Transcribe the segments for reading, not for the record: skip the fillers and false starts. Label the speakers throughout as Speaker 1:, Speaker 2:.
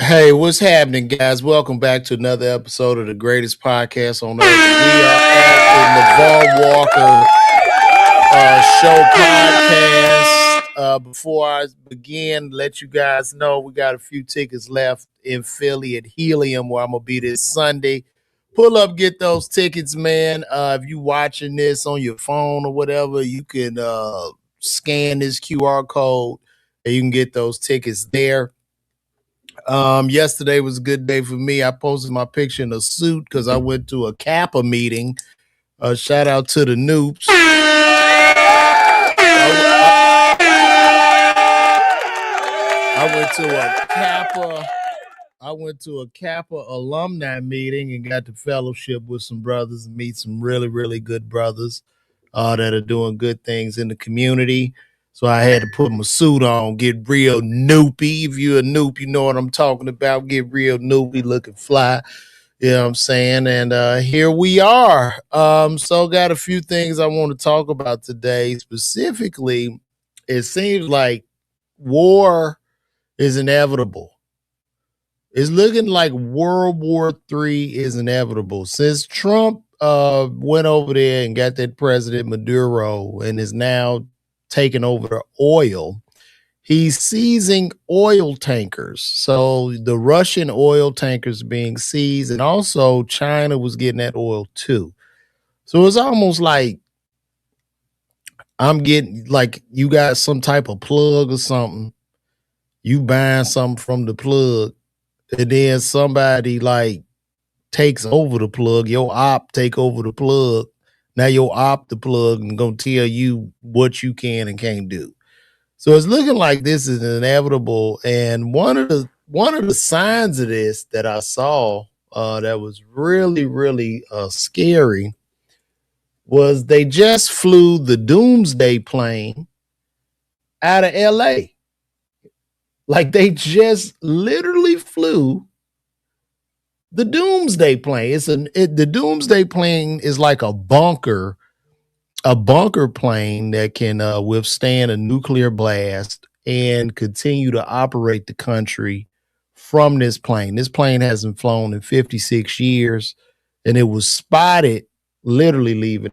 Speaker 1: Hey, what's happening, guys? Welcome back to another episode of the greatest podcast on earth. We are at the LeVar Walker Show podcast. Before I begin, let you guys know we got a few tickets left in Philly at Helium, where I'm gonna be this Sunday. Pull up, get those tickets, man. If you watching this on your phone or whatever, you can scan this QR code and you can get those tickets there. Yesterday was a good day for me. I posted my picture in a suit because I went to a Kappa meeting. Shout out to the Noops. I went to a Kappa. I went to a Kappa alumni meeting and got to fellowship with some brothers and meet some really, really good brothers that are doing good things in the community. So I had to put my suit on, get real noopy. If you're a noop, you know what I'm talking about. Get real noopy, looking fly. You know what I'm saying? And here we are. So got a few things I want to talk about today. Specifically, it seems like war is inevitable. It's looking like World War III is inevitable. Since Trump went over there and got that President Maduro and is now taking over the oil, he's seizing oil tankers. So the Russian oil tankers being seized, and also China was getting that oil too. So it's almost like I'm getting like you got some type of plug or something. You buying something from the plug, and then somebody like takes over the plug. Your op take over the plug. Now your op the plug and gonna tell you what you can and can't do. So it's looking like this is inevitable. And one of the signs of this that I saw that was really really scary was they just flew the Doomsday plane out of L.A. Like they just literally flew the Doomsday plane. The Doomsday plane is like a bunker plane that can withstand a nuclear blast and continue to operate the country from this plane. This plane hasn't flown in 56 years, and it was spotted literally leaving.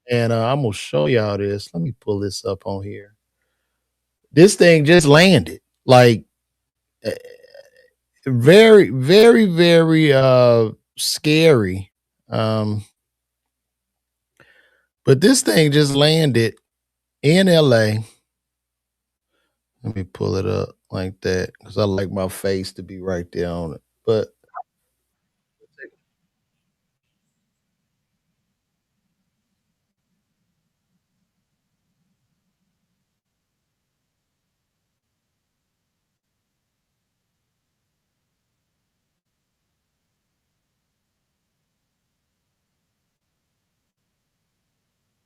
Speaker 1: And I'm gonna show y'all this. Let me pull this up on here. This thing just landed. Like uh, very, very, very scary. Um, but this thing just landed in LA. Let me pull it up like that because I like my face to be right there on it. But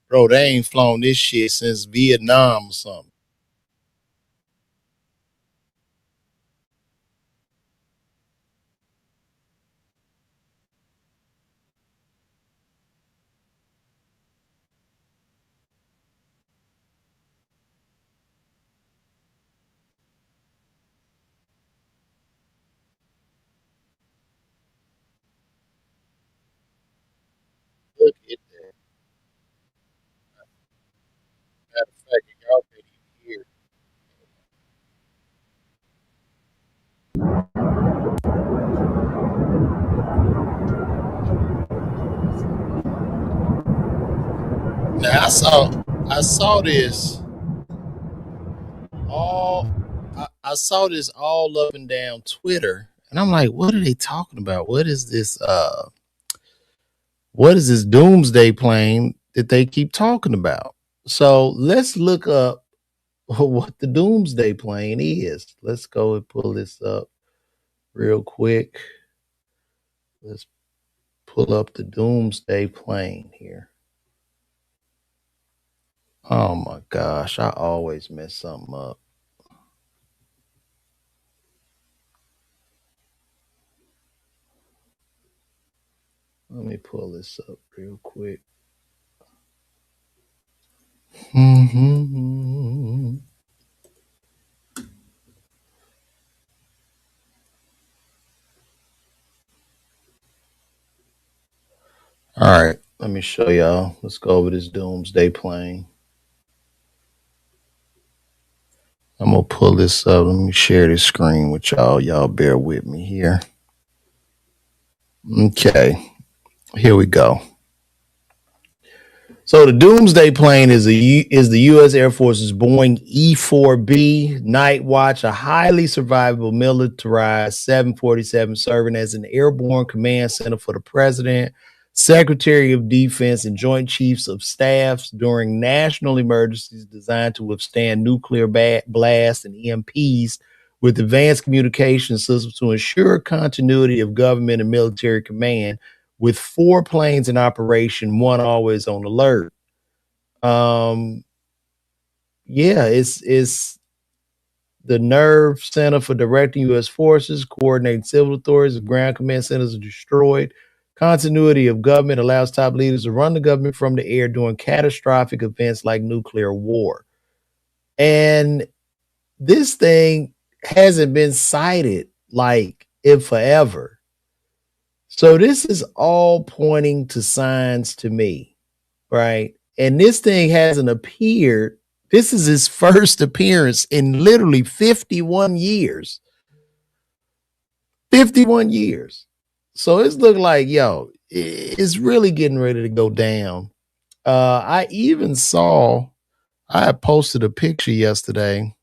Speaker 1: bro, they ain't flown this shit since Vietnam or something. Look at that. Matter of fact, y'all can't even hear it. Now I saw this all I saw this all up and down Twitter, and I'm like, what are they talking about? What is this doomsday plane that they keep talking about? So let's look up what the doomsday plane is. Let's go and pull this up real quick. Let's pull up the doomsday plane here. Oh my gosh, I always mess something up. Let me pull this up real quick. All right, let me show y'all. Let's go over this doomsday plane. I'm gonna pull this up. Let me share this screen with y'all. Y'all bear with me here. Okay, here we go. So the Doomsday plane is the U.S. Air Force's Boeing E-4B Night Watch, a highly survivable militarized 747 serving as an airborne command center for the President, Secretary of Defense, and Joint Chiefs of Staffs during national emergencies designed to withstand nuclear blasts and EMPs with advanced communication systems to ensure continuity of government and military command with 4 planes in operation, one always on alert. Um, yeah, it's the nerve center for directing U.S. forces, coordinating civil authorities. If ground command centers are destroyed, continuity of government allows top leaders to run the government from the air during catastrophic events like nuclear war. And this thing hasn't been cited like in forever. So this is all pointing to signs to me, right? And this thing hasn't appeared. This is his first appearance in literally 51 years. 51 years. So it's looked like, yo, it's really getting ready to go down. I even saw, I posted a picture yesterday.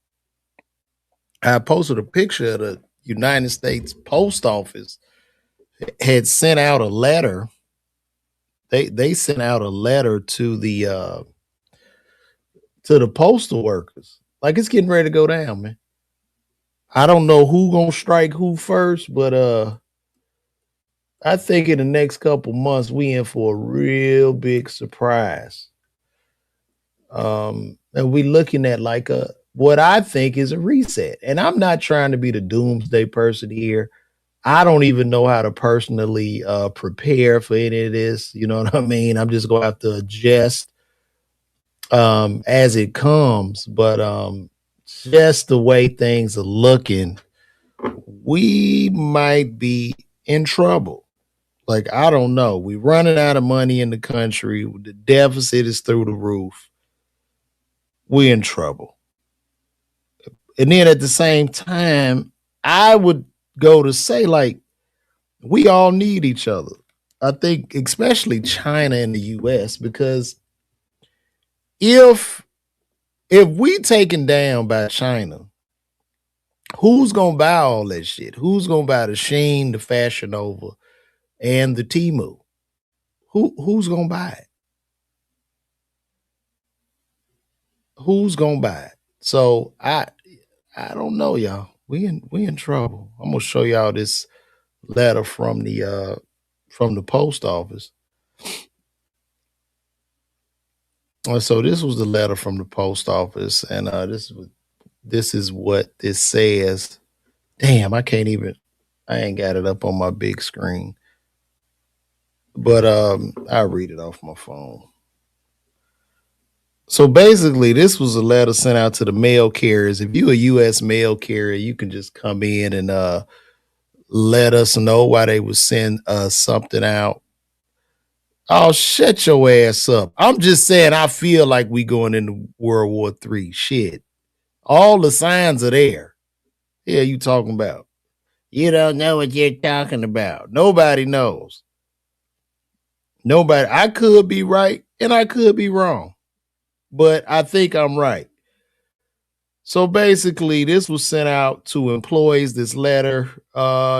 Speaker 1: I posted a picture of the United States Post Office had sent out a letter. They sent out a letter to the postal workers. Like it's getting ready to go down, man. I don't know who gonna strike who first, but I think in the next couple months we in for a real big surprise. And we looking at like a what I think is a reset. And I'm not trying to be the doomsday person here. I don't even know how to personally prepare for any of this. You know what I mean? I'm just gonna have to adjust as it comes. But just the way things are looking, we might be in trouble. Like, I don't know. We're running out of money in the country. The deficit is through the roof. We're in trouble. And then at the same time, I would go to say, like, we all need each other. I think, especially China and the US, because if we taken down by China, who's gonna buy all that shit? Who's gonna buy the Shein, the Fashion Nova, and the Temu? Who's gonna buy it? Who's gonna buy it? So I don't know, y'all. We in trouble. I'm gonna show y'all this letter from the post office. So this was the letter from the post office, and this is what this says. Damn, I ain't got it up on my big screen. But I'll read it off my phone. So basically, this was a letter sent out to the mail carriers. If you're a U.S. mail carrier, you can just come in and let us know why they would send something out. Oh, shut your ass up. I'm just saying I feel like we going into World War III. Shit. All the signs are there. Yeah, you talking about. You don't know what you're talking about. Nobody knows. Nobody. I could be right and I could be wrong, but I think I'm right. So basically, this was sent out to employees. This letter,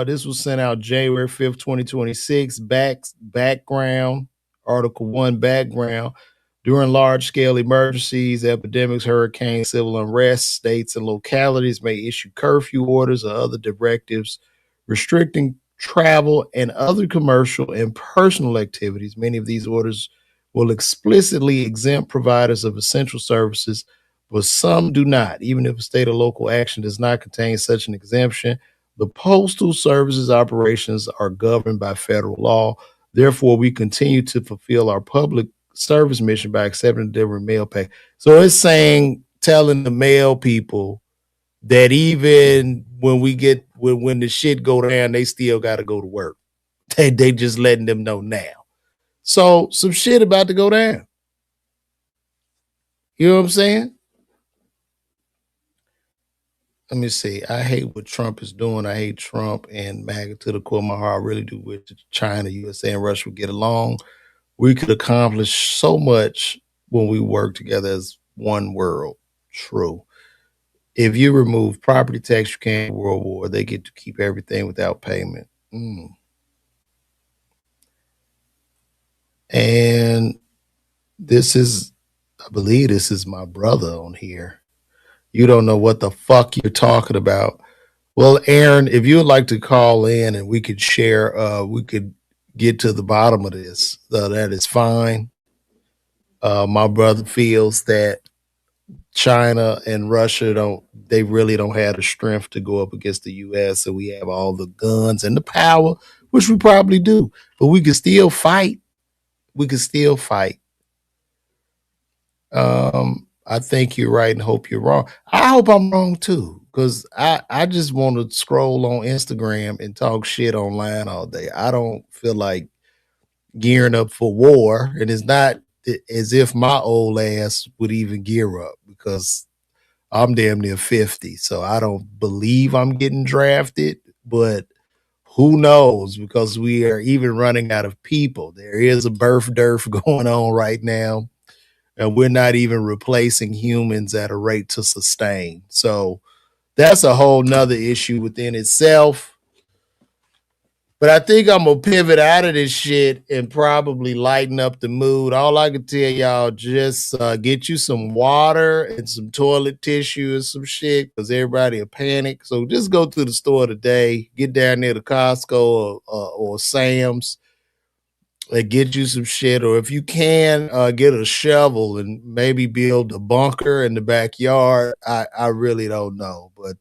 Speaker 1: this was sent out January 5th, 2026. Background, Article 1 background. During large-scale emergencies, epidemics, hurricanes, civil unrest, states and localities may issue curfew orders or other directives restricting travel and other commercial and personal activities. Many of these orders will explicitly exempt providers of essential services, but some do not. Even if a state or local action does not contain such an exemption, the Postal Service's operations are governed by federal law. Therefore, we continue to fulfill our public service mission by accepting delivery mail pack. So it's saying, telling the mail people that even when we get when the shit go down, they still got to go to work. They just letting them know now. So some shit about to go down. You know what I'm saying? Let me see. I hate what Trump is doing. I hate Trump and MAGA to the core of my heart. I really do wish China, USA, and Russia would get along. We could accomplish so much when we work together as one world. True. If you remove property tax, you can't have World War. They get to keep everything without payment. And this is, I believe this is my brother on here. You don't know what the fuck you're talking about. Well, Aaron, if you would like to call in and we could share, we could get to the bottom of this. That is fine. My brother feels that China and Russia they really don't have the strength to go up against the US. So we have all the guns and the power, which we probably do, but we can still fight. We can still fight. I think you're right and hope you're wrong. I hope I'm wrong too, because I just want to scroll on Instagram and talk shit online all day. I don't feel like gearing up for war, and it's not as if my old ass would even gear up because I'm damn near 50, so I don't believe I'm getting drafted, but who knows, because we are even running out of people. There is a birth dearth going on right now, and we're not even replacing humans at a rate to sustain. So that's a whole nother issue within itself. But I think I'm gonna pivot out of this shit and probably lighten up the mood. All I can tell y'all, just get you some water and some toilet tissue and some shit, because everybody will panic. So just go to the store today, get down there to Costco or Sam's, and get you some shit. Or if you can, get a shovel and maybe build a bunker in the backyard. I really don't know, but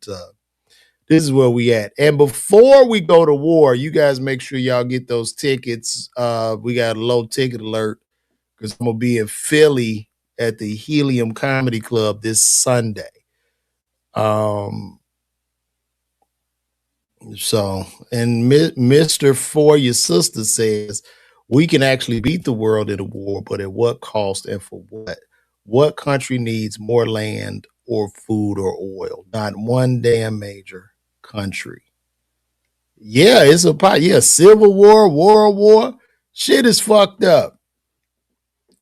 Speaker 1: this is where we at. And before we go to war, you guys make sure y'all get those tickets. We got a low ticket alert because I'm gonna be in Philly at the Helium Comedy Club this Sunday. So, and Mr. For Your Sister says we can actually beat the world in a war, but at what cost and for what? What country needs more land or food or oil? Not one damn major country. Yeah, it's Civil War, World War. Shit is fucked up.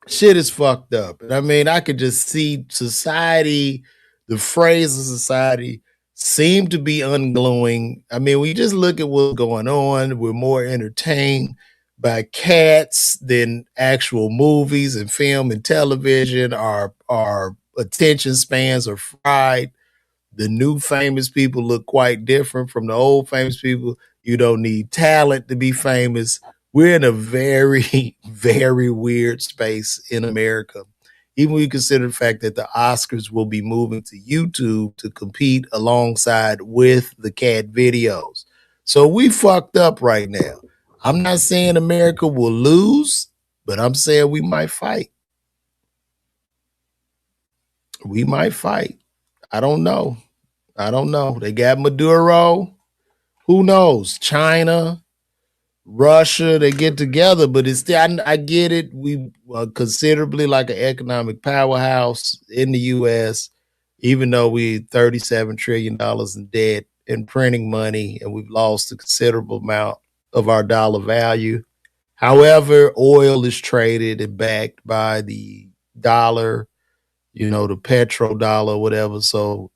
Speaker 1: Shit is fucked up. And I mean, I could just see society, the phrase of society seem to be ungluing. I mean, we just look at what's going on. We're more entertained by cats than actual movies and film and television. Our attention spans are fried. The new famous people look quite different from the old famous people. You don't need talent to be famous. We're in a very, very weird space in America. Even when you consider the fact that the Oscars will be moving to YouTube to compete alongside with the cat videos. So we fucked up right now. I'm not saying America will lose, but I'm saying we might fight. We might fight. I don't know. They got Maduro. Who knows? China, Russia, they get together, but it's still, I get it. We are considerably like an economic powerhouse in the U.S., even though we $37 trillion in debt and printing money, and we've lost a considerable amount of our dollar value. However, oil is traded and backed by the dollar, the petrodollar, whatever. So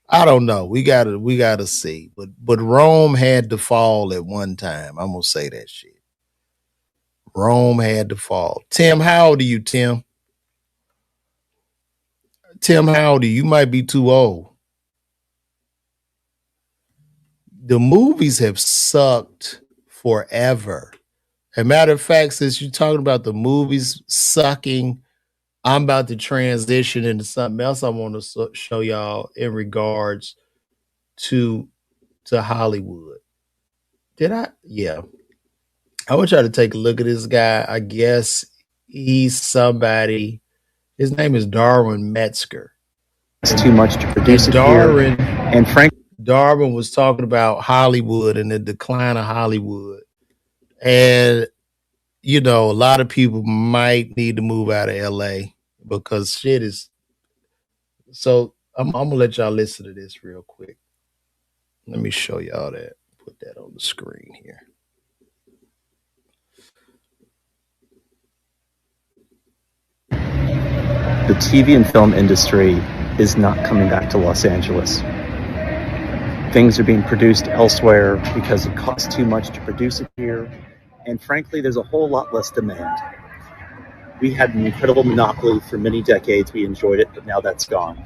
Speaker 1: I don't know. We gotta see. But Rome had to fall at one time. I'm gonna say that shit. Rome had to fall. Tim, how old are you, Tim? Tim, how old are you? You might be too old. The movies have sucked forever. As a matter of fact, since you're talking about the movies sucking, I'm about to transition into something else I want to show y'all in regards to Hollywood. Did I? Yeah. I want y'all to take a look at this guy. I guess he's somebody. His name is Darwin Metzger.
Speaker 2: It's too much to produce it here. And Frank
Speaker 1: Darwin was talking about Hollywood and the decline of Hollywood. And, you know, a lot of people might need to move out of LA because shit is. So I'm gonna let y'all listen to this real quick. Let me show y'all that. Put that on the screen here.
Speaker 2: The TV and film industry is not coming back to Los Angeles. Things are being produced elsewhere because it costs too much to produce it here, and frankly, there's a whole lot less demand. We had an incredible monopoly for many decades. We enjoyed it, but now that's gone.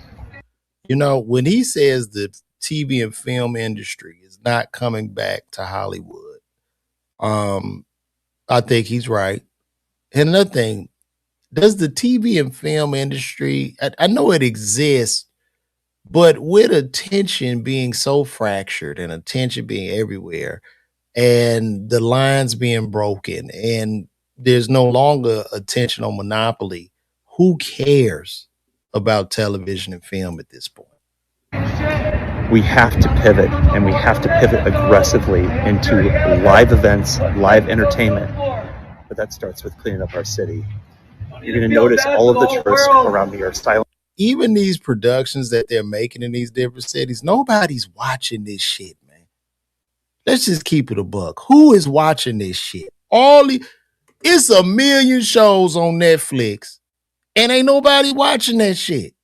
Speaker 1: You know, when he says the TV and film industry is not coming back to Hollywood, I think he's right. And another thing, does the TV and film industry, I know it exists, but with attention being so fractured and attention being everywhere and the lines being broken and there's no longer attention on monopoly, who cares about television and film at this point?
Speaker 2: We have to pivot, and we have to pivot aggressively into live events, live entertainment. But that starts with cleaning up our city. You're going to notice all of the tourists around me are silent.
Speaker 1: Even these productions that they're making in these different cities, nobody's watching this shit, man. Let's just keep it a buck. Who is watching this shit? It's a million shows on Netflix, and ain't nobody watching that shit.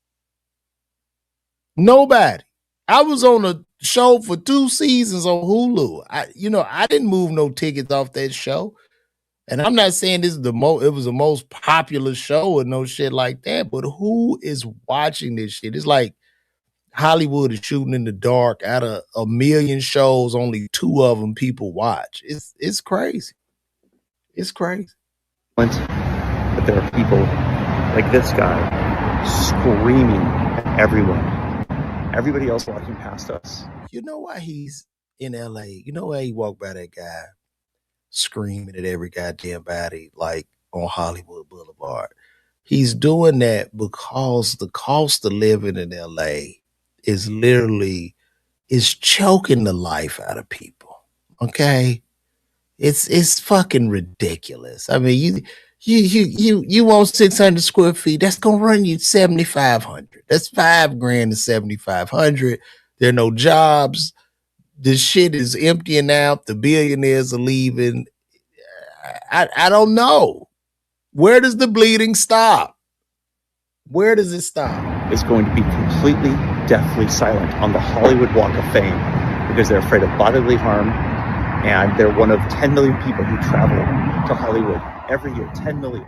Speaker 1: Nobody. I was on a show for 2 seasons on Hulu. I didn't move no tickets off that show. And I'm not saying this is it was the most popular show or no shit like that, but who is watching this shit? It's like Hollywood is shooting in the dark. Out of a million shows, only 2 of them people watch. It's crazy. It's crazy.
Speaker 2: But there are people like this guy screaming at everyone. Everybody else walking past us.
Speaker 1: You know why he's in LA? You know why he walked by that guy screaming at every goddamn body like on Hollywood Boulevard? He's doing that because the cost of living in LA is choking the life out of people. Okay? It's fucking ridiculous. I mean, you want 600 square feet, that's gonna run you 7,500. That's $5,000 to 7,500. There are no jobs. The shit is emptying out. The billionaires are leaving. I don't know. Where does the bleeding stop? Where does it stop?
Speaker 2: Is going to be completely deathly silent on the Hollywood Walk of Fame because they're afraid of bodily harm, and they're one of 10 million people who travel to Hollywood every year. 10 million.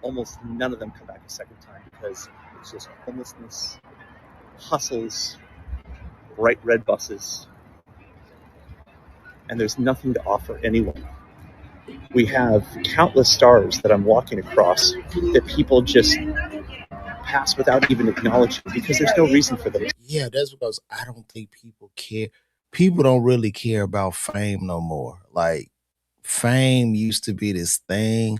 Speaker 2: Almost none of them come back a second time because it's just homelessness, hustles, bright red buses, and there's nothing to offer anyone. We have countless stars that I'm walking across that people just pass without even acknowledging because there's no reason for them.
Speaker 1: Yeah, that's because I don't think people care. People don't really care about fame no more. Like, fame used to be this thing,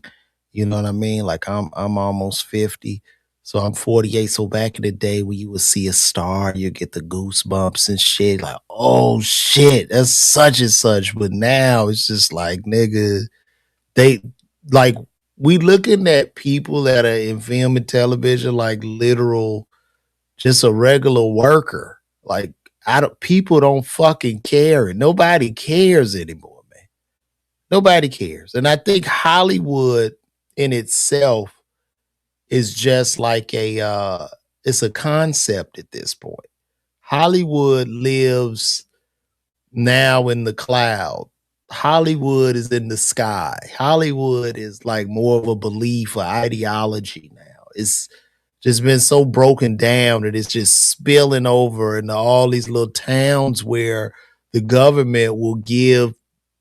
Speaker 1: you know what I mean? Like, I'm almost 50, so I'm 48. So back in the day when you would see a star, you get the goosebumps and shit, like, oh shit, that's such and such. But now it's just like, nigga, we looking at people that are in film and television like literal, just a regular worker. Like, people don't fucking care, and nobody cares anymore, man. Nobody cares. And I think Hollywood in itself is just like it's a concept at this point. Hollywood lives now in the cloud. Hollywood is in the sky. Hollywood is like more of a belief or ideology now. It's just been so broken down that it's just spilling over into all these little towns where the government will give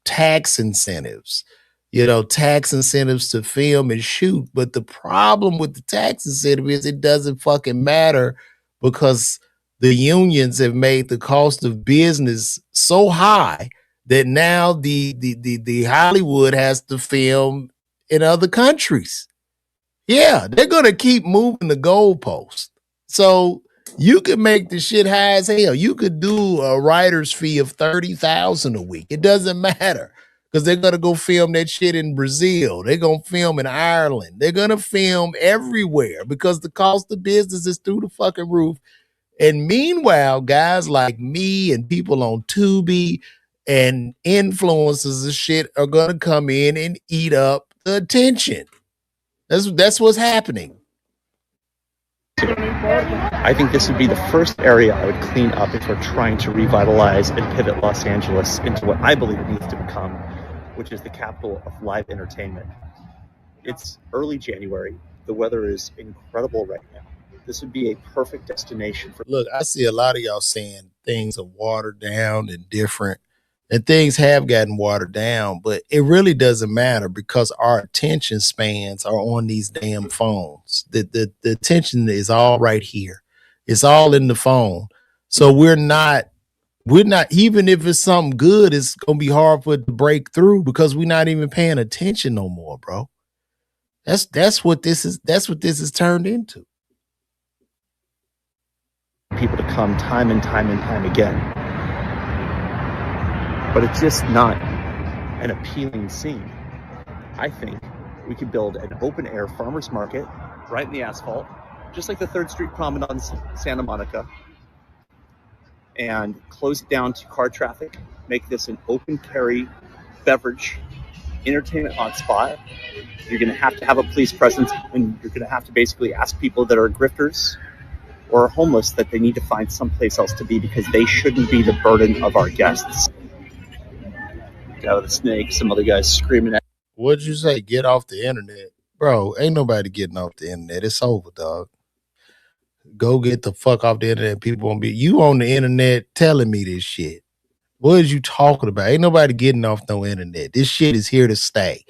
Speaker 1: tax incentives, tax incentives to film and shoot. But the problem with the tax incentive is it doesn't fucking matter because the unions have made the cost of business so high that now the Hollywood has to film in other countries. Yeah, they're gonna keep moving the goalpost. So you could make the shit high as hell. You could do a writer's fee of $30,000 a week. It doesn't matter. because they're going to go film that shit in Brazil. They're going to film in Ireland. They're going to film everywhere because the cost of business is through the fucking roof. And meanwhile, guys like me and people on Tubi and influencers and shit are going to come in and eat up the attention. That's what's happening.
Speaker 2: I think this would be the first area I would clean up if we're trying to revitalize and pivot Los Angeles into what I believe it needs to become, which is the capital of live entertainment. It's early January. The weather is incredible right now. This would be a perfect destination for.
Speaker 1: Look, I see a lot of y'all saying things are watered down and different, and things have gotten watered down, but it really doesn't matter because our attention spans are on these damn phones. The attention is all right here. It's all in the phone. So we're not, even if it's something good, it's gonna be hard for it to break through because we're not even paying attention no more, bro. That's what this is. That's what this is turned into.
Speaker 2: People to come time and time and time again. But it's just not an appealing scene. I think we could build an open-air farmer's market right in the asphalt, just like the 3rd Street Promenade in Santa Monica, and close it down to car traffic, make this an open-carry beverage entertainment hotspot. You're going to have a police presence, and you're going to have to basically ask people that are grifters or are homeless that they need to find someplace else to be because they shouldn't be the burden of our guests. Guy with a snake, some other guys screaming at.
Speaker 1: What'd you say? Get off the internet? Bro, ain't nobody getting off the internet. It's over, dog. Go get the fuck off the internet. People won't be. You on the internet telling me this shit. What is you talking about? Ain't nobody getting off no internet. This shit is here to stay.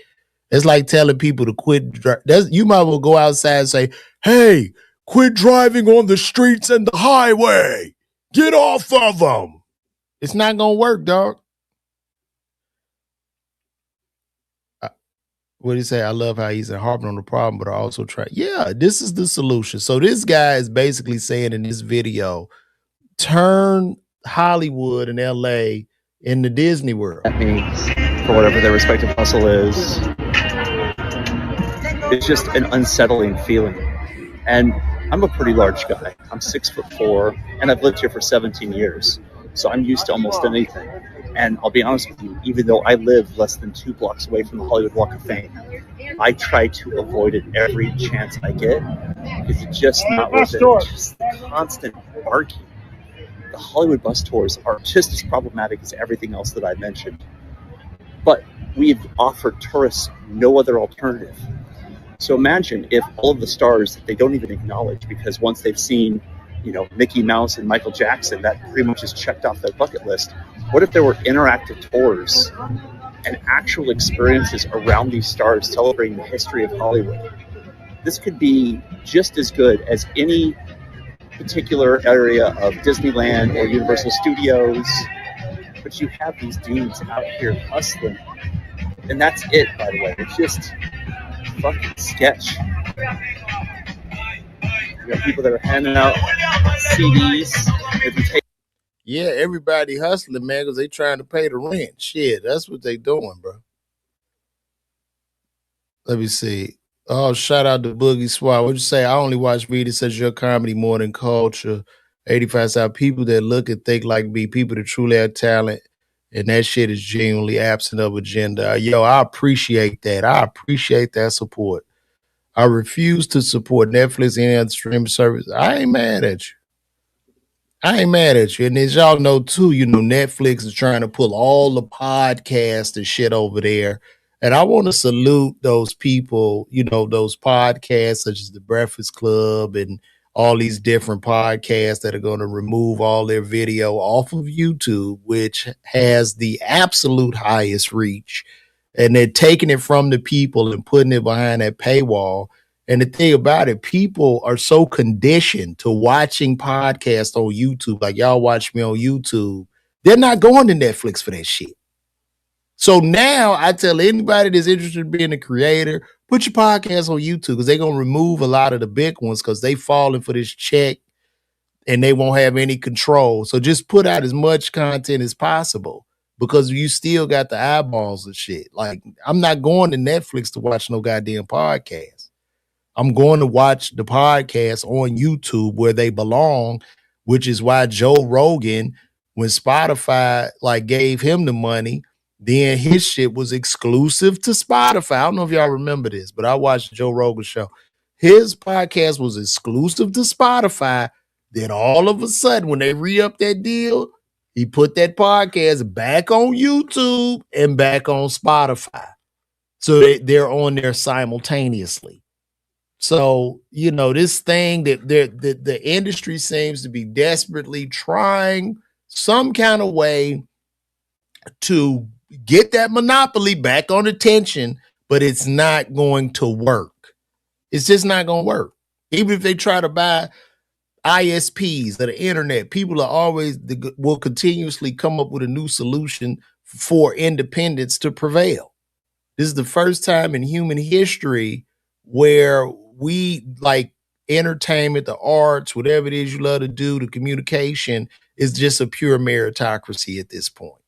Speaker 1: It's like telling people to quit. You might as well go outside and say, hey, quit driving on the streets and the highway. Get off of them. It's not going to work, dog. What did he say? I love how he's harping on the problem, but I also try. Yeah, this is the solution. So this guy is basically saying in this video, turn Hollywood and LA into Disney World.
Speaker 2: That means for whatever their respective hustle is. It's just an unsettling feeling. And I'm a pretty large guy. I'm 6'4", and I've lived here for 17 years. So I'm used to almost anything. And I'll be honest with you, even though I live less than 2 blocks away from the Hollywood Walk of Fame, I try to avoid it every chance I get because it's just not worth it. It's just the constant barking. The Hollywood bus tours are just as problematic as everything else that I mentioned. But we've offered tourists no other alternative. So imagine if all of the stars that they don't even acknowledge because once they've seen, Mickey Mouse and Michael Jackson, that pretty much is checked off their bucket list. What if there were interactive tours and actual experiences around these stars celebrating the history of Hollywood? This could be just as good as any particular area of Disneyland or Universal Studios. But you have these dudes out here hustling. And that's it, by the way. It's just fucking sketch. You got people that are handing out CDs.
Speaker 1: Yeah, everybody hustling, man, because they trying to pay the rent. Shit, that's what they doing, bro. Let me see. Oh, shout out to Boogie Swat. What'd you say? I only watch media such as your comedy more than culture. 85,000 people that look and think like me, people that truly have talent, and that shit is genuinely absent of agenda. Yo, I appreciate that. I appreciate that support. I refuse to support Netflix and any other streaming service. I ain't mad at you. And as y'all know too, Netflix is trying to pull all the podcasts and shit over there. And I want to salute those people, those podcasts such as The Breakfast Club and all these different podcasts that are going to remove all their video off of YouTube, which has the absolute highest reach. And they're taking it from the people and putting it behind that paywall. And the thing about it, people are so conditioned to watching podcasts on YouTube, like y'all watch me on YouTube. They're not going to Netflix for that shit. So now I tell anybody that's interested in being a creator, put your podcast on YouTube because they're going to remove a lot of the big ones because they falling for this check and they won't have any control. So just put out as much content as possible. because you still got the eyeballs and shit. Like, I'm not going to Netflix to watch no goddamn podcast. I'm going to watch the podcast on YouTube where they belong, which is why Joe Rogan, when Spotify like gave him the money, then his shit was exclusive to Spotify. I don't know if y'all remember this, but I watched Joe Rogan show. His podcast was exclusive to Spotify. Then all of a sudden, when they re-upped that deal, he put that podcast back on YouTube and back on Spotify. So they're on there simultaneously. So, you know, this thing that the industry seems to be desperately trying some kind of way to get that monopoly back on attention, but it's not going to work. It's just not going to work. Even if they try to buy ISPs or the internet, people are always will continuously come up with a new solution for independence to prevail. This is the first time in human history where we like entertainment, the arts, whatever it is you love to do, the communication is just a pure meritocracy at this point.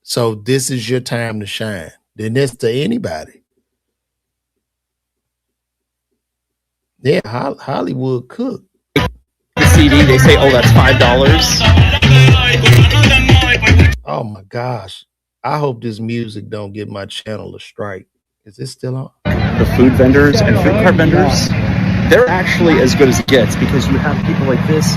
Speaker 1: So this is your time to shine. Then that's to anybody. Yeah, Hollywood cook.
Speaker 2: The CD, they say, oh, that's $5.
Speaker 1: Oh my gosh. I hope this music don't get my channel a strike. Is this still on?
Speaker 2: The food vendors and food cart vendors, they're actually as good as it gets because you have people like this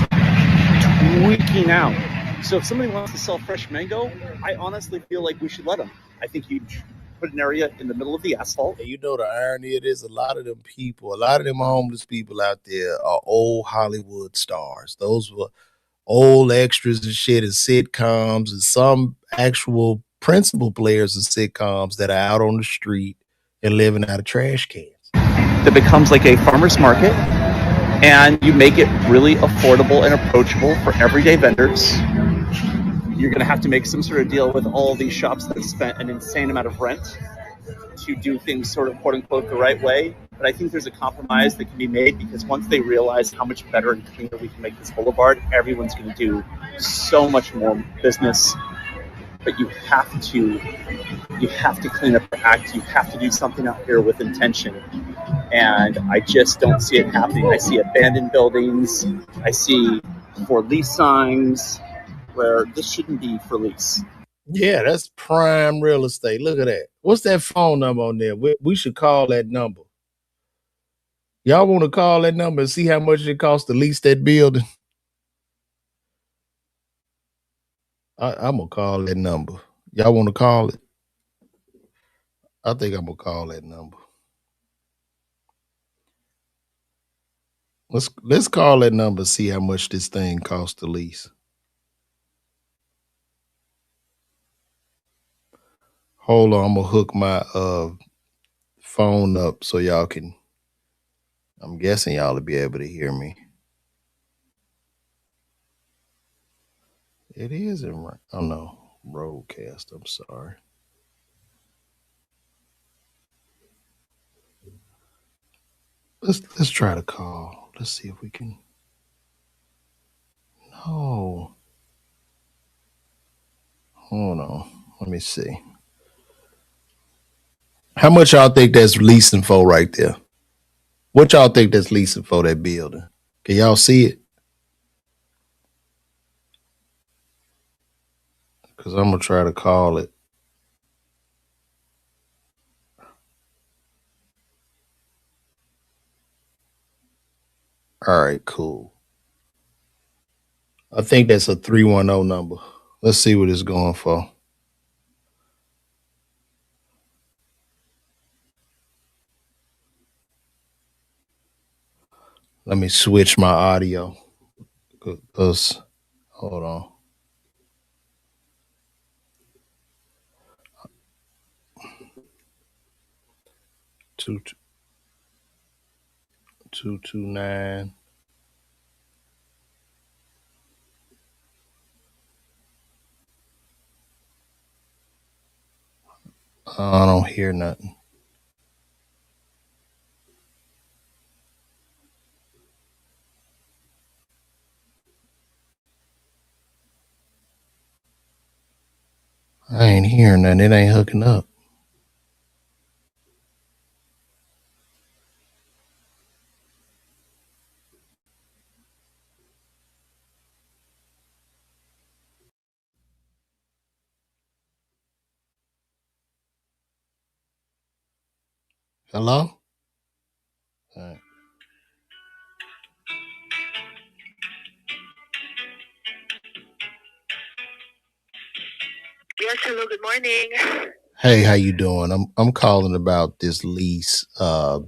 Speaker 2: tweaking out. So if somebody wants to sell fresh mango, I honestly feel like we should let them. I think you put an area in the middle of the asphalt.
Speaker 1: And you know the irony of this, a lot of them people, a lot of them homeless people out there are old Hollywood stars. Those were old extras and shit in sitcoms, and some actual principal players in sitcoms that are out on the street and living out of trash cans.
Speaker 2: That becomes like a farmer's market, and you make it really affordable and approachable for everyday vendors. You're going to have to make some sort of deal with all these shops that have spent an insane amount of rent to do things sort of quote unquote the right way. But I think there's a compromise that can be made, because once they realize how much better and cleaner we can make this boulevard, everyone's going to do so much more business. But you have to clean up the act. You have to do something out here with intention. And I just don't see it happening. I see abandoned buildings. I see for lease signs where this shouldn't be for lease.
Speaker 1: Yeah, that's prime real estate. Look at that. What's that phone number on there? We should call that number. Y'all want to call that number and see how much it costs to lease that building? I'm going to call that number. Y'all want to call it? I think I'm going to call that number. Let's call that number, see how much this thing costs to lease. Hold on, I'm going to hook my phone up so y'all can, I'm guessing y'all will be able to hear me. It is in, oh no, Roadcast, I'm sorry. Let's try to call. Let's see if we can. No. Hold on. Let me see. How much y'all think that's leasing for right there? What y'all think that's leasing for that building? Can y'all see it? Because I'm going to try to call it. All right, cool. I think that's a 310 number. Let's see what it's going for. Let me switch my audio. Because, hold on. Two 229. I don't hear nothing. hearing nothing. It ain't hooking up. Hello? All right.
Speaker 3: Yes, hello, good morning.
Speaker 1: Hey, how you doing? I'm calling about this lease for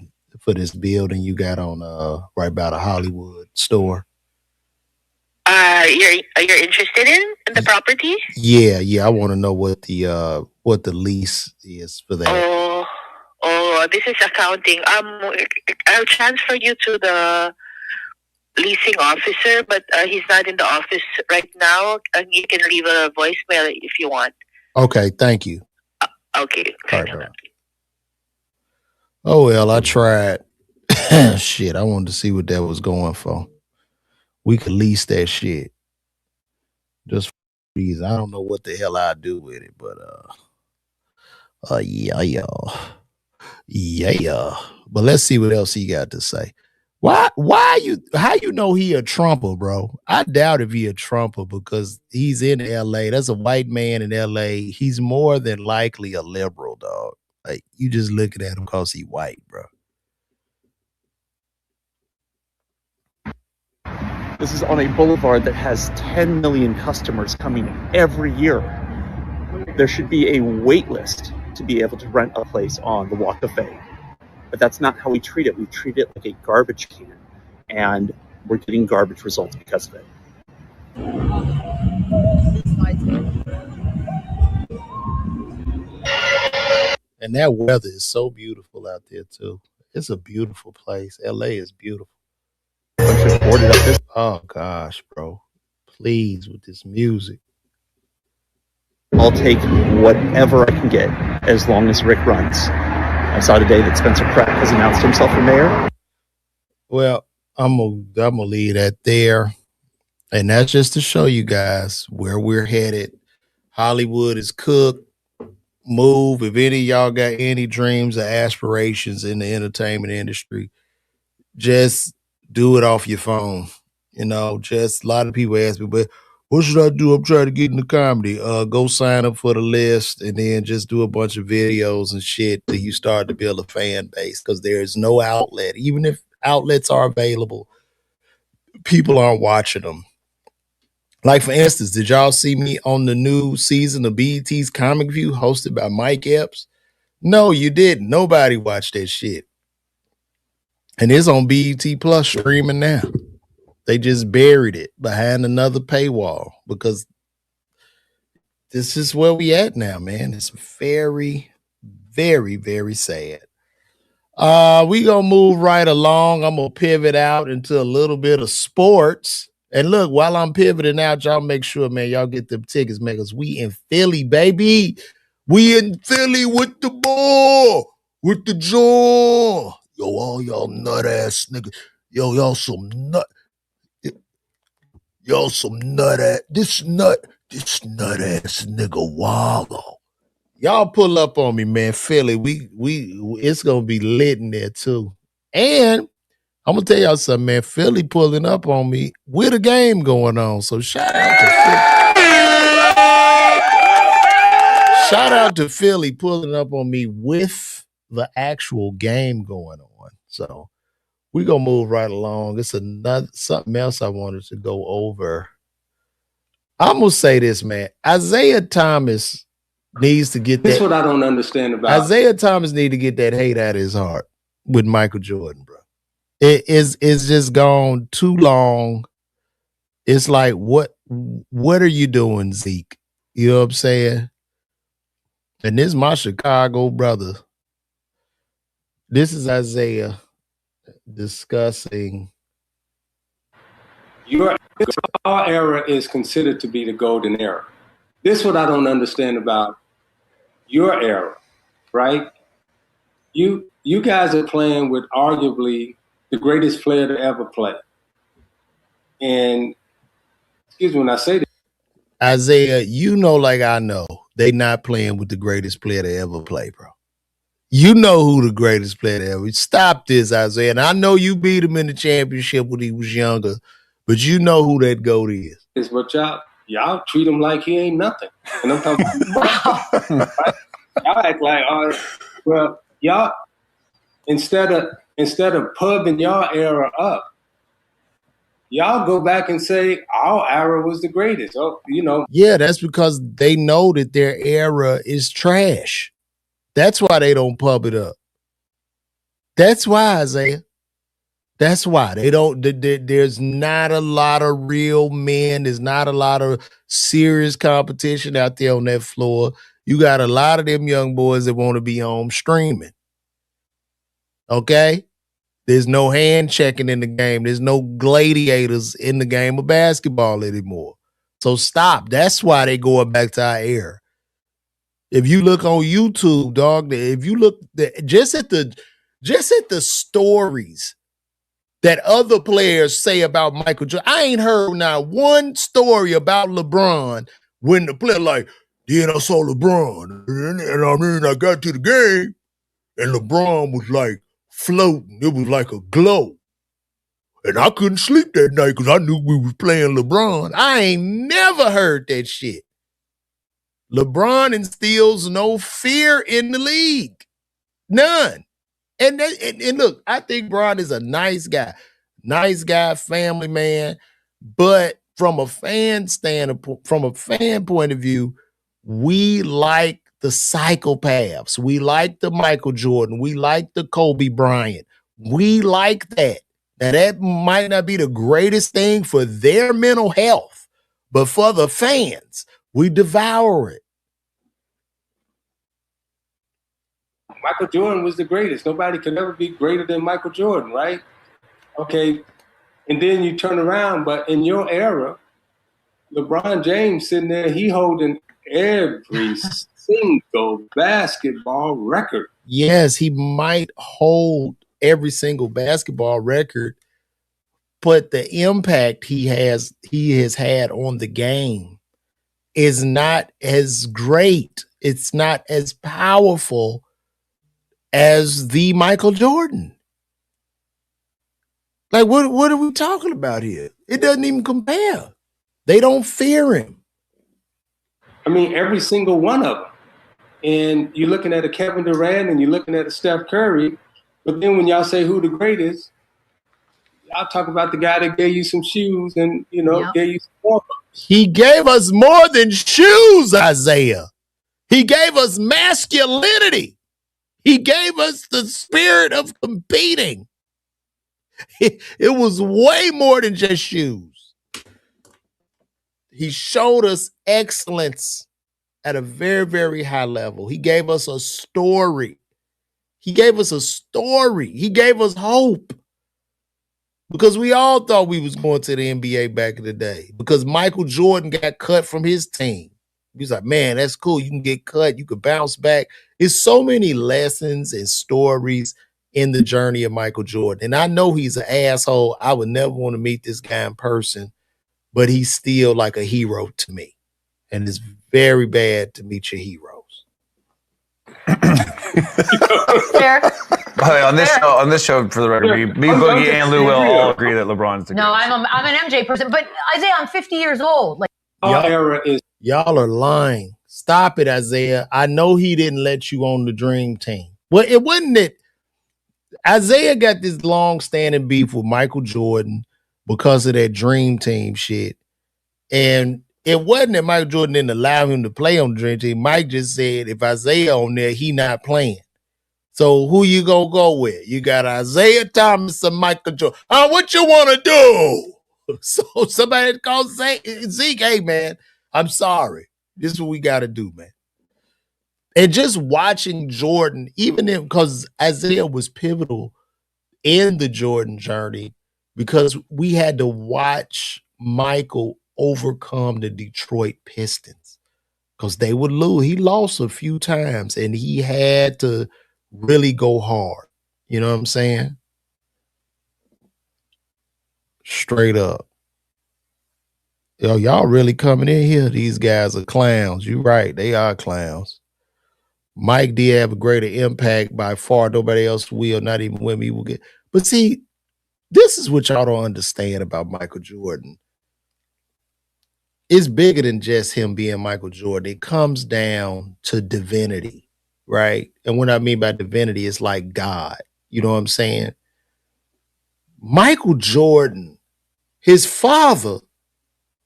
Speaker 1: this building you got on right by the Hollywood store.
Speaker 3: You're interested in the property?
Speaker 1: Yeah. I want to know what the lease is for that.
Speaker 3: Oh, this is accounting. I'll transfer you to the leasing officer, but he's not in the office right now. You can leave a voicemail if you want.
Speaker 1: Okay, thank you.
Speaker 3: Okay.
Speaker 1: All right. Oh well, I tried. Shit, I wanted to see what that was going for. We could lease that shit. Just for reason. I don't know what the hell I do with it, but yeah. But let's see what else he got to say. How you know he a Trumper, bro? I doubt if he a Trumper because he's in LA. That's a white man in LA. He's more than likely a liberal, dog. Like you just looking at him because he white, bro.
Speaker 2: This is on a boulevard that has 10 million customers coming every year. There should be a wait list to be able to rent a place on the Walk of Fame. But that's not how we treat it. We treat it like a garbage can. And we're getting garbage results because of it.
Speaker 1: And that weather is so beautiful out there too. It's a beautiful place. LA is beautiful. Oh gosh, bro. Please with this music.
Speaker 2: I'll take whatever I can get as long as Rick runs. I saw today that Spencer Pratt has announced himself for mayor.
Speaker 1: Well, I'm gonna leave that there. And that's just to show you guys where we're headed. Hollywood is cooked. Move. If any of y'all got any dreams or aspirations in the entertainment industry, just do it off your phone. You know, just a lot of people ask me, but what should I do? I'm trying to get into comedy. Go sign up for the list and then just do a bunch of videos and shit till you start to build a fan base because there is no outlet. Even if outlets are available, people aren't watching them. Like, for instance, did y'all see me on the new season of BET's Comic View hosted by Mike Epps? No, you didn't. Nobody watched that shit. And it's on BET Plus streaming now. They just buried it behind another paywall because this is where we at now, man. It's very, very, very sad. We gonna move right along. I'm gonna pivot out into a little bit of sports. And look, while I'm pivoting out, y'all make sure, man, y'all get them tickets, man, because we in Philly, baby. We in Philly with the ball, with the jaw. Yo, all y'all nut ass niggas. Yo, y'all some nut. Y'all some nut ass. This nut ass nigga Wallow. Y'all pull up on me, man. Philly, we it's gonna be lit in there too. And I'm gonna tell y'all something, man. Philly pulling up on me with a game going on. So shout out to Philly pulling up on me with the actual game going on. So we gonna move right along. It's something else I wanted to go over. I'm gonna say this, man. Isaiah Thomas needs to get that.
Speaker 4: That's what I don't understand about
Speaker 1: Isaiah Thomas need to get that hate out of his heart with Michael Jordan, bro. It's just gone too long. It's like what are you doing, Zeke? You know what I'm saying? And this is my Chicago brother. This is Isaiah discussing.
Speaker 4: Our era is considered to be the golden era. This is what I don't understand about your era, right? You guys are playing with arguably the greatest player to ever play. And excuse me when I say this.
Speaker 1: Isaiah, you know, like I know, they not playing with the greatest player to ever play, bro. You know who the greatest player ever. Stop this, Isaiah. And I know you beat him in the championship when he was younger, but you know who that GOAT is.
Speaker 4: It's what y'all treat him like he ain't nothing. And I'm talking y'all act like, well, y'all instead of pubbing y'all era up, y'all go back and say our era was the greatest. Oh, you know.
Speaker 1: Yeah, that's because they know that their era is trash. That's why they don't pub it up. That's why, Isaiah. That's why they don't. There's not a lot of real men. There's not a lot of serious competition out there on that floor. You got a lot of them young boys that want to be home streaming. Okay? There's no hand checking in the game. There's no gladiators in the game of basketball anymore. So stop. That's why they going back to our era. If you look on YouTube, dog, if you look just at the stories that other players say about Michael Jordan, I ain't heard not one story about LeBron when the player like, then I saw LeBron, and I mean, I got to the game, and LeBron was like floating. It was like a glow. And I couldn't sleep that night because I knew we was playing LeBron. I ain't never heard that shit. LeBron instills no fear in the league. None. And look, I think Bron is a nice guy, family man. But from a fan point of view, we like the psychopaths. We like the Michael Jordan. We like the Kobe Bryant. We like that. Now, that might not be the greatest thing for their mental health, but for the fans, we devour it.
Speaker 4: Michael Jordan was the greatest. Nobody could ever be greater than Michael Jordan, right? Okay, and then you turn around, but in your era, LeBron James sitting there, he holding every single basketball record.
Speaker 1: Yes, he might hold every single basketball record, but the impact he has had on the game is not as great. It's not as powerful as the Michael Jordan. Like, what are we talking about here? It doesn't even compare. They don't fear him.
Speaker 4: I mean, every single one of them. And you're looking at a Kevin Durant and you're looking at a Steph Curry. But then when y'all say who the greatest, y'all talk about the guy that gave you some shoes and, gave you some more.
Speaker 1: He gave us more than shoes, Isaiah. He gave us masculinity. He gave us the spirit of competing. It was way more than just shoes. He showed us excellence at a very, very high level. He gave us a story. He gave us hope. Because we all thought we was going to the NBA back in the day. Because Michael Jordan got cut from his team. He was like, man, that's cool. You can get cut. You can bounce back. There's so many lessons and stories in the journey of Michael Jordan. And I know he's an asshole. I would never want to meet this guy in person. But he's still like a hero to me. And it's very bad to meet your heroes.
Speaker 5: Fair.
Speaker 6: By the way, on this show, for the record, me Boogie, and Lou will all agree that LeBron's the greatest.
Speaker 5: No, I'm an MJ person, but Isaiah, I'm 50 years old. Like,
Speaker 1: y'all are lying. Stop it, Isaiah. I know he didn't let you on the dream team. Well, it wasn't that Isaiah got this long-standing beef with Michael Jordan because of that dream team shit. And it wasn't that Michael Jordan didn't allow him to play on the dream team. Mike just said if Isaiah on there, he not playing. So who you gonna go with? You got Isaiah Thomas or Michael Jordan. What you want to do? So somebody called Zeke, hey, man, I'm sorry. This is what we got to do, man. And just watching Jordan, even because Isaiah was pivotal in the Jordan journey, because we had to watch Michael overcome the Detroit Pistons because they would lose. He lost a few times and he had to really go hard. You know what I'm saying? Straight up. Yo, y'all really coming in here. These guys are clowns. You right. They are clowns. Mike did have a greater impact by far. Nobody else will, not even women will get. But see, this is what y'all don't understand about Michael Jordan. It's bigger than just him being Michael Jordan. It comes down to divinity, right? And what I mean by divinity is like God. You know what I'm saying? Michael Jordan, his father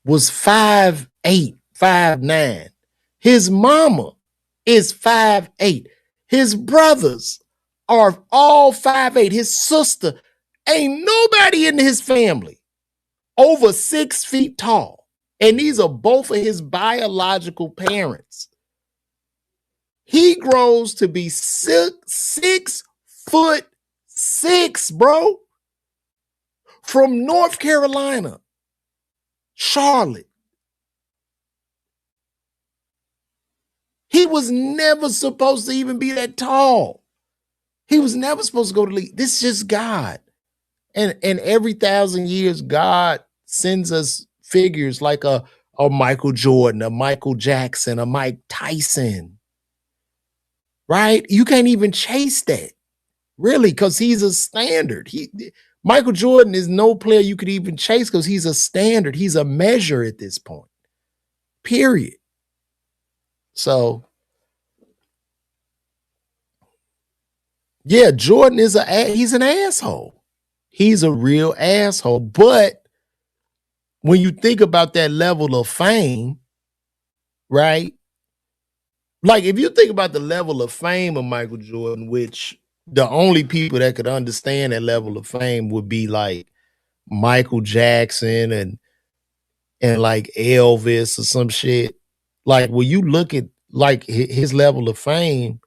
Speaker 1: was 5'8", 5'9". His mama is 5'8". His brothers are all 5'8". His sister, ain't nobody in his family over 6 feet tall. And these are both of his biological parents. He grows to be 6'6", bro. From North Carolina, Charlotte. He was never supposed to even be that tall. He was never supposed to go to league. This is just God. And every 1,000 years, God sends us figures like a Michael Jordan, a Michael Jackson, a Mike Tyson. Right? You can't even chase that. Really, because he's a standard. Michael Jordan is no player you could even chase because he's a standard. He's a measure at this point. Period. So, yeah, Jordan he's an asshole. He's a real asshole. But when you think about that level of fame, right? Like if you think about the level of fame of Michael Jordan, which the only people that could understand that level of fame would be like Michael Jackson and like Elvis or some shit. Like when you look at like his level of fame,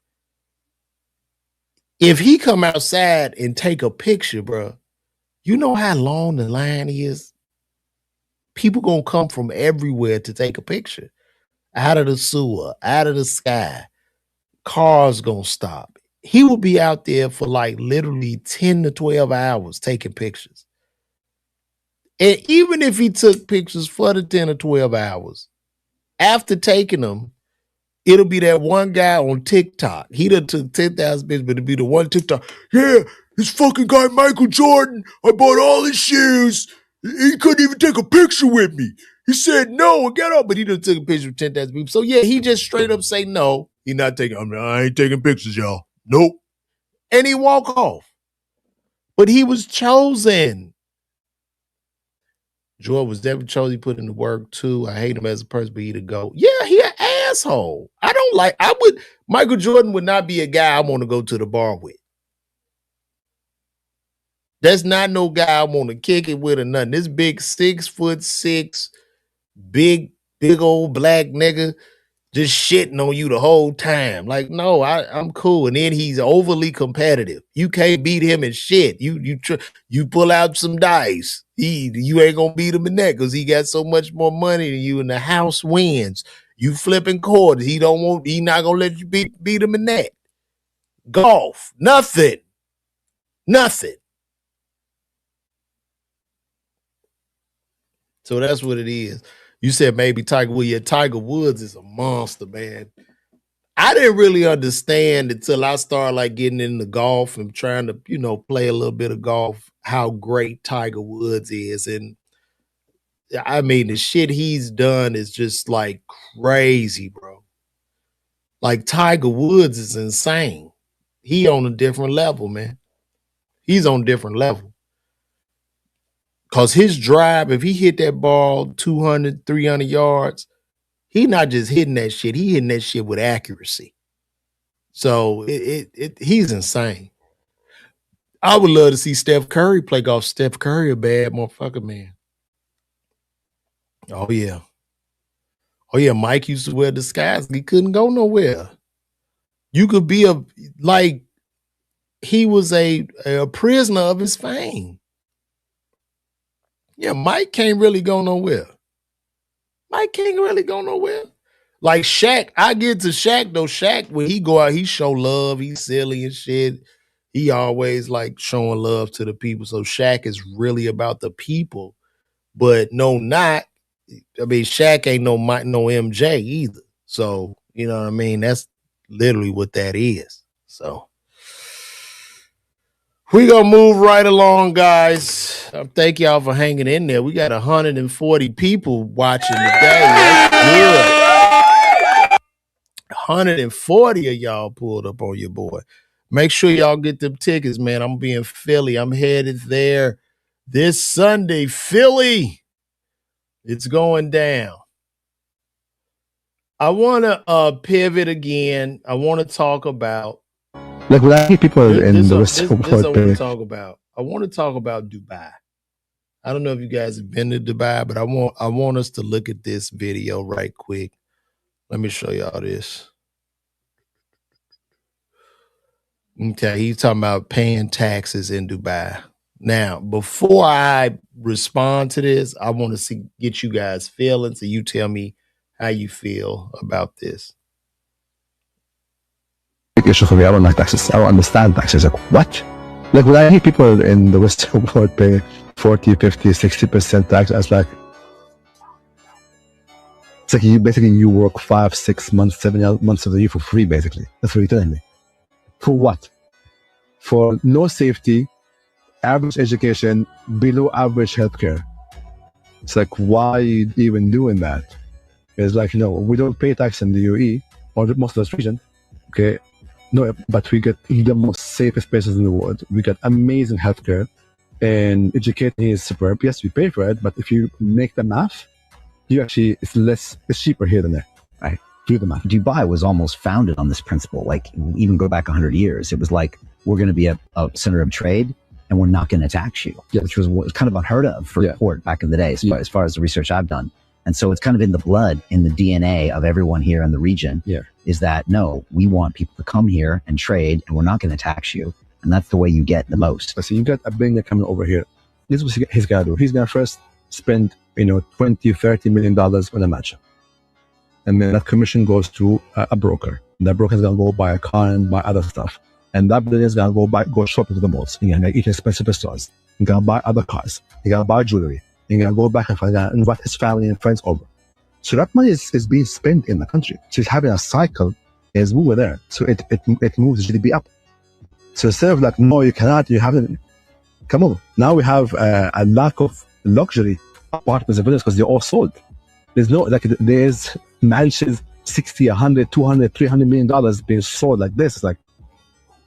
Speaker 1: if he come outside and take a picture, bro, you know how long the line is? People gonna come from everywhere to take a picture. Out of the sewer, out of the sky. Cars gonna stop. He will be out there for like literally 10 to 12 hours taking pictures. And even if he took pictures for the 10 or 12 hours, after taking them, it'll be that one guy on TikTok. He done took 10,000 pictures, but it'll be the one TikTok. Yeah, this fucking guy, Michael Jordan, I bought all his shoes. He couldn't even take a picture with me. He said no and got up, but he done took a picture with 10,000 people. So yeah, he just straight up say no. He not taking, I ain't taking pictures, y'all. Nope. And he walk off. But he was chosen. Jordan was definitely chosen. He put in the work too. I hate him as a person, but he to go. Yeah, he an asshole. Michael Jordan would not be a guy I want to go to the bar with. That's not no guy I want to kick it with or nothing. This big 6'6", big old black nigga just shitting on you the whole time. Like, no, I'm cool. And then he's overly competitive. You can't beat him in shit. You pull out some dice. You ain't gonna beat him in that because he got so much more money than you, and the house wins. You flipping quarters. He not gonna let you beat him in that. Golf, nothing. So that's what it is. You said maybe Tiger Woods. Yeah, Tiger Woods is a monster, man. I didn't really understand until I started like getting into golf and trying to, play a little bit of golf, how great Tiger Woods is. And I mean, the shit he's done is just like crazy, bro. Like Tiger Woods is insane. He on a different level, man. He's on a different level. Because his drive, if he hit that ball 200, 300 yards, he not just hitting that shit. He hitting that shit with accuracy. So he's insane. I would love to see Steph Curry play golf. Steph Curry a bad motherfucker, man. Oh, yeah. Oh, yeah, Mike used to wear disguise. He couldn't go nowhere. You could be he was a prisoner of his fame. Yeah, Mike can't really go nowhere. Like Shaq, I get to Shaq though. Shaq, when he go out, he show love. He's silly and shit. He always like showing love to the people. So Shaq is really about the people. But no, not I mean, Shaq ain't no MJ either. So, you know what I mean? That's literally what that is. So we gonna move right along, guys. Thank y'all for hanging in there. We got 140 people watching today. That's good. 140 of y'all pulled up on your boy. Make sure y'all get them tickets, man. I'm gonna be in Philly. I'm headed there this Sunday. Philly. It's going down. I want to pivot again. I want to talk about
Speaker 7: like when I hear people in the
Speaker 1: this I want to talk about. I want to talk about Dubai. I don't know if you guys have been to Dubai, but I want us to look at this video right quick. Let me show y'all this. Okay, he's talking about paying taxes in Dubai. Now, before I respond to this, I want to get you guys feeling, so you tell me how you feel about this.
Speaker 7: Big issue for me. I don't like taxes. I don't understand taxes. Like, what? Like when I hear people in the Western world pay 40, 50, 60% tax, I was like, it's like you work 5, 6 months, 7 months of the year for free, basically. That's what you're telling me. For what? For no safety, average education, below average healthcare. It's like, why are you even doing that? It's like, we don't pay tax in the UAE or most of this region. Okay. No, but we get the most safest places in the world. We get amazing healthcare, and education is superb. Yes, we pay for it, but if you make the math, it's cheaper here than there.
Speaker 8: Right.
Speaker 7: Do the math.
Speaker 8: Dubai was almost founded on this principle. Like, even go back 100 years, it was like, we're going to be a center of trade, and we're not going to tax you, which was kind of unheard of for port back in the day, as far as the research I've done. And so it's kind of in the blood, in the DNA of everyone here in the region, is that, no, we want people to come here and trade, and we're not going to tax you. And that's the way you get the most.
Speaker 7: So you got a billionaire coming over here. This is what he's got to do. He's going to first spend, $20, $30 million on a match. And then that commission goes to a broker. And that broker is going to go buy a car and buy other stuff. And that billionaire is going to go shopping to the malls. He's going to eat expensive stores. He's going to buy other cars. He's going to buy jewelry. He's going to go back and invite his family and friends over. So that money is being spent in the country. So it's having a cycle as we were there. So it moves GDP up. So instead of like, no, you cannot, you haven't, come on. Now we have a lack of luxury apartments and villas because they're all sold. There's mansions, 60, 100, 200, $300 million being sold like this. It's like,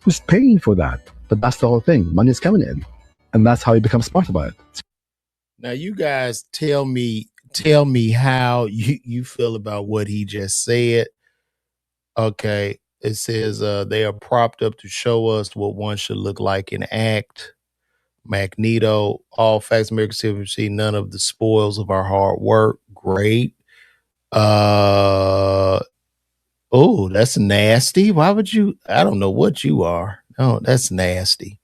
Speaker 7: who's paying for that? But that's the whole thing. Money is coming in. And that's how you become smart about it.
Speaker 1: Now, you guys tell me how you feel about what he just said. Okay. It says they are propped up to show us what one should look like in act. Magneto, all facts, American citizenship, none of the spoils of our hard work. Great. Oh, that's nasty. Why would you? I don't know what you are. No, that's nasty.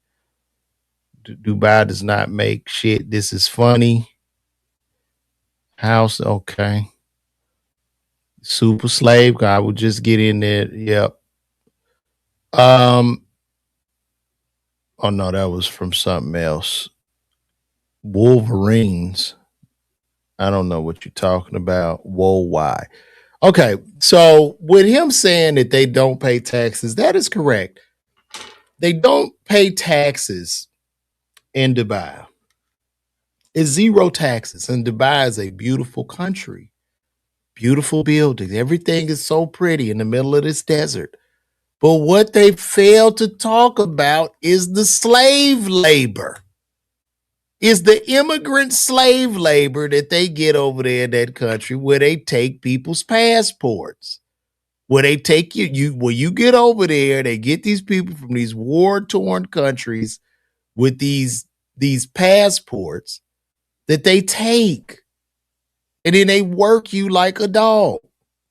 Speaker 1: Dubai does not make shit. This is funny. House, okay. Super slave. I would just get in there. Yep. Oh no, that was from something else. Wolverines. I don't know what you're talking about. Whoa, why? Okay, so with him saying that they don't pay taxes, that is correct. They don't pay taxes in Dubai. It's zero taxes, and Dubai is a beautiful country. Beautiful buildings. Everything is so pretty in the middle of this desert. But what they fail to talk about is the slave labor. Is the immigrant slave labor that they get over there in that country, where they take people's passports. Where they take when you get over there, they get these people from these war-torn countries with these passports that they take. And then they work you like a dog.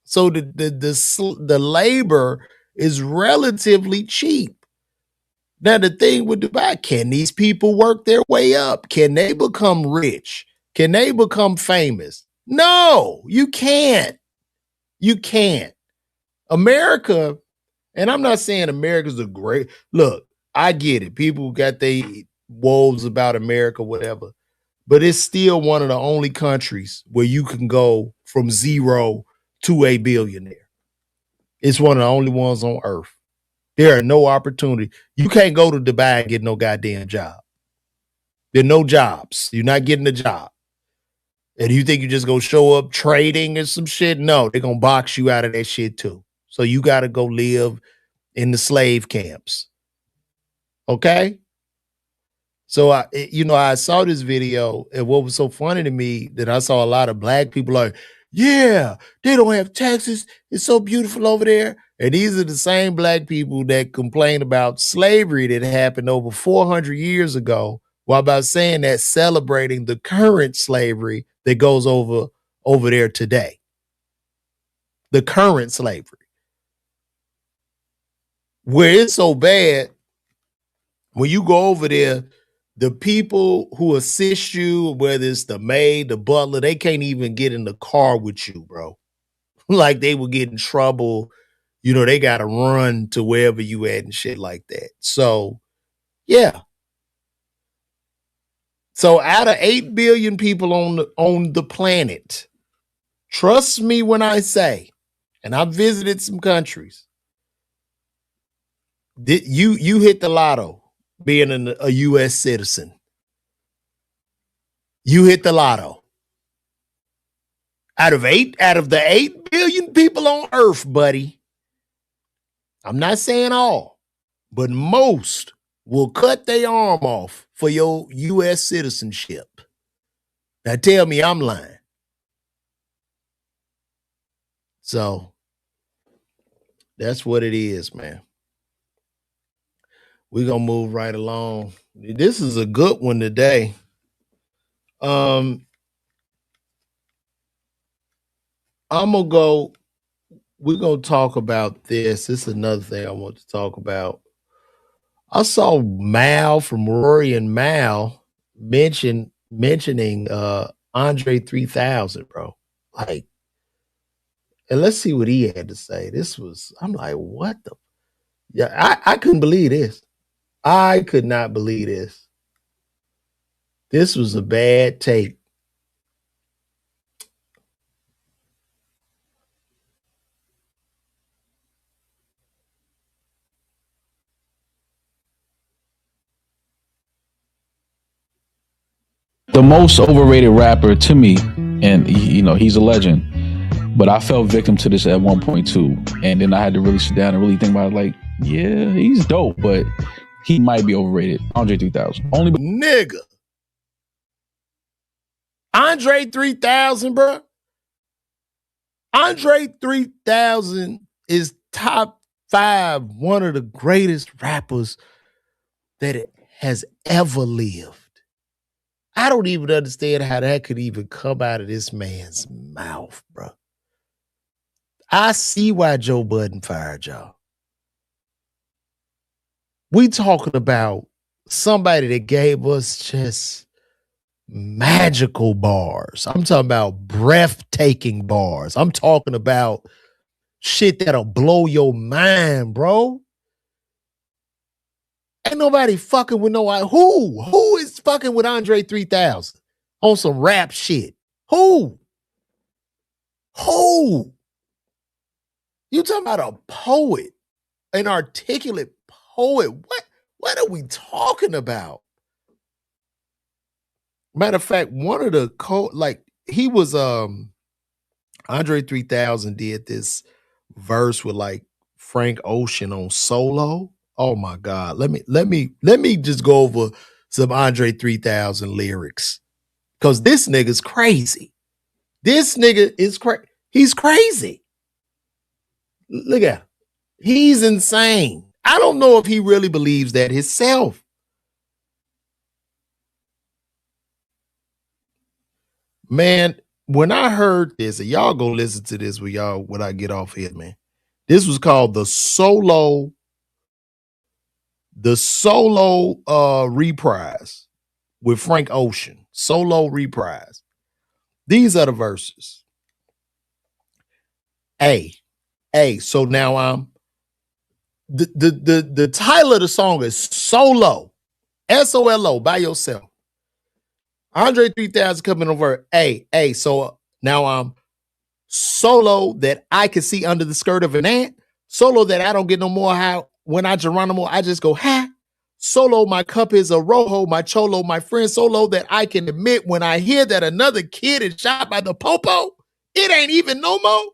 Speaker 1: So the labor is relatively cheap. Now, the thing with Dubai, can these people work their way up? Can they become rich? Can they become famous? No, you can't. You can't. America, and I'm not saying America's a great, look, I get it. People got their woes about America, whatever. but it's still one of the only countries where you can go from 0 to a billionaire. It's one of the only ones on earth. There are no opportunity. You can't go to Dubai and get no goddamn job. There are no jobs. You're not getting a job. And you think you just go show up trading or some shit? No, they're going to box you out of that shit too. So you got to go live in the slave camps. Okay? So I saw this video, and what was so funny to me that I saw a lot of black people like, yeah, they don't have taxes. It's so beautiful over there. And these are the same black people that complain about slavery that happened over 400 years ago, while by saying that celebrating the current slavery that goes over there today. The current slavery. Where it's so bad, when you go over there, the people who assist you, whether it's the maid, the butler, they can't even get in the car with you, bro. Like they will get in trouble. You know, they got to run to wherever you at and shit like that. So, yeah. So out of 8 billion people on the planet, trust me when I say, and I've visited some countries, you hit the lotto being a U.S. citizen. You hit the lotto. Out of the 8 billion people on earth, buddy, I'm not saying all, but most will cut their arm off for your U.S. citizenship. Now tell me I'm lying. So that's what it is, man. We're going to move right along. This is a good one today. I'm going to go, we're going to talk about this. This is another thing I want to talk about. I saw Mal from Rory and Mal mentioning Andre 3000, bro. Like, and let's see what he had to say. I'm like, what the? Yeah, I couldn't believe this. I could not believe this. This was a bad take.
Speaker 9: The most overrated rapper to me, and he's a legend, but I fell victim to this at one point too, and then I had to really sit down and really think about it. Like, yeah, he's dope, but he might be overrated. Andre 3000, only
Speaker 1: nigga. Andre 3000, bro. Andre 3000 is top 5, one of the greatest rappers that it has ever lived. I don't even understand how that could even come out of this man's mouth, bro. I see why Joe Budden fired y'all. We talking about somebody that gave us just magical bars. I'm talking about breathtaking bars. I'm talking about shit that'll blow your mind, bro. Ain't nobody fucking with who is fucking with Andre 3000 on some rap shit? Who? You talking about a poet, an articulate poet? What are we talking about? Matter of fact, one of the he was Andre 3000 did this verse with like Frank Ocean on Solo. Oh my God. Let me just go over some Andre 3000 lyrics. Cause this nigga's crazy. This nigga is crazy. He's crazy. Look at him. He's insane. I don't know if he really believes that himself. Man, when I heard this, and y'all go listen to this when I get off here, man. This was called the Solo reprise with Frank Ocean. Solo reprise. These are the verses. So now I'm the title of the song is Solo, SOLO, by yourself. Andre 3000 coming over. Hey, so now I'm solo that I can see under the skirt of an ant. Solo that I don't get no more how when I Geronimo, I just go, ha. Solo, my cup is a rojo, my cholo, my friend. Solo that I can admit when I hear that another kid is shot by the popo, it ain't even no more.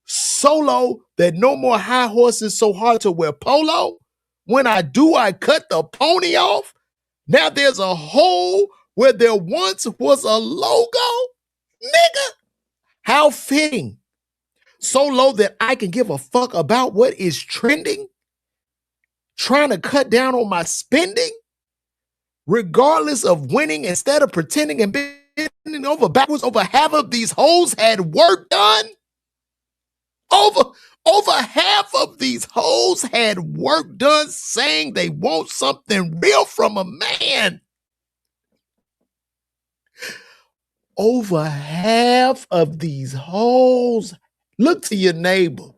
Speaker 1: Solo that no more high horses so hard to wear polo. When I do, I cut the pony off. Now there's a hole where there once was a logo. Nigga, how fitting. So low that I can give a fuck about what is trending. Trying to cut down on my spending. Regardless of winning, instead of pretending and bending over backwards, over half of these hoes had work done. Over half of these hoes had work done saying they want something real from a man. Over half of these hoes. Look to your neighbor.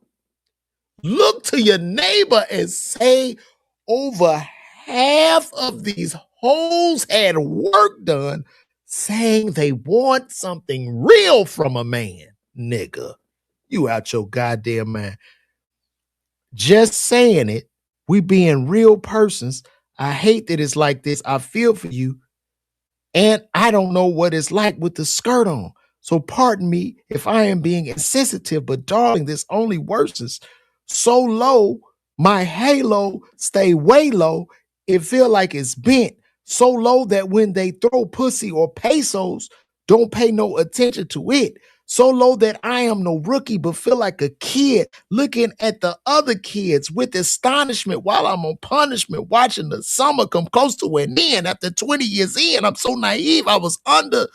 Speaker 1: Look to your neighbor and say over half of these hoes had work done saying they want something real from a man. Nigga, you out your goddamn mind. Just saying it. We being real persons. I hate that it's like this. I feel for you. And I don't know what it's like with the skirt on. So pardon me if I am being insensitive, but darling, this only worsens. So low, my halo stay way low. It feel like it's bent. So low that when they throw pussy or pesos, don't pay no attention to it. So low that I am no rookie, but feel like a kid looking at the other kids with astonishment while I'm on punishment, watching the summer come close to an end. After 20 years in, I'm so naive. I was under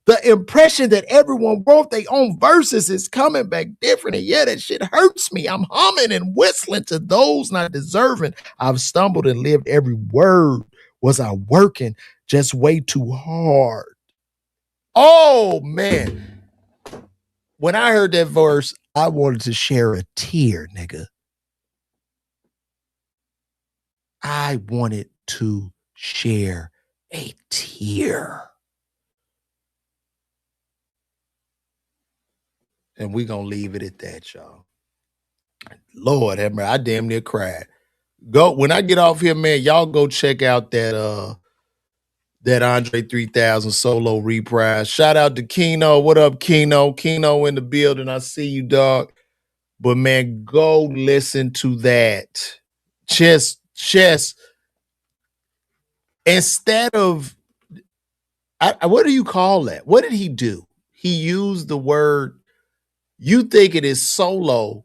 Speaker 1: the impression that everyone wrote their own verses. Is coming back different. And yeah, that shit hurts me. I'm humming and whistling to those not deserving. I've stumbled and lived every word. Was I working just way too hard? Oh, man. When I heard that verse, I wanted to share a tear, nigga. I wanted to share a tear. And we're going to leave it at that, y'all. Lord have mercy, I damn near cried. When I get off here, man, y'all go check out that Andre 3000 solo reprise. Shout out to Keno. What up, Keno? Keno in the building. I see you, dog. But man, go listen to that. Just instead of, what do you call that? What did he do? He used the word, you think it is solo,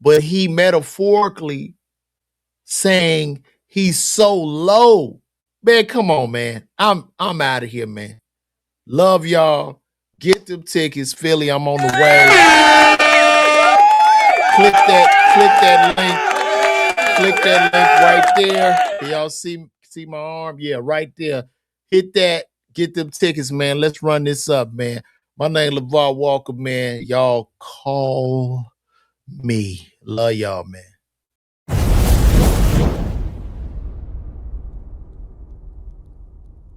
Speaker 1: but he metaphorically saying he's so low. Man, come on, man. I'm out of here, man. Love y'all. Get them tickets. Philly, I'm on the way. Click that link right there. Can y'all see my arm? Yeah, right there. Hit that. Get them tickets, man. Let's run this up, man. My name is LeVar Walker, man. Y'all call me. Love y'all, man.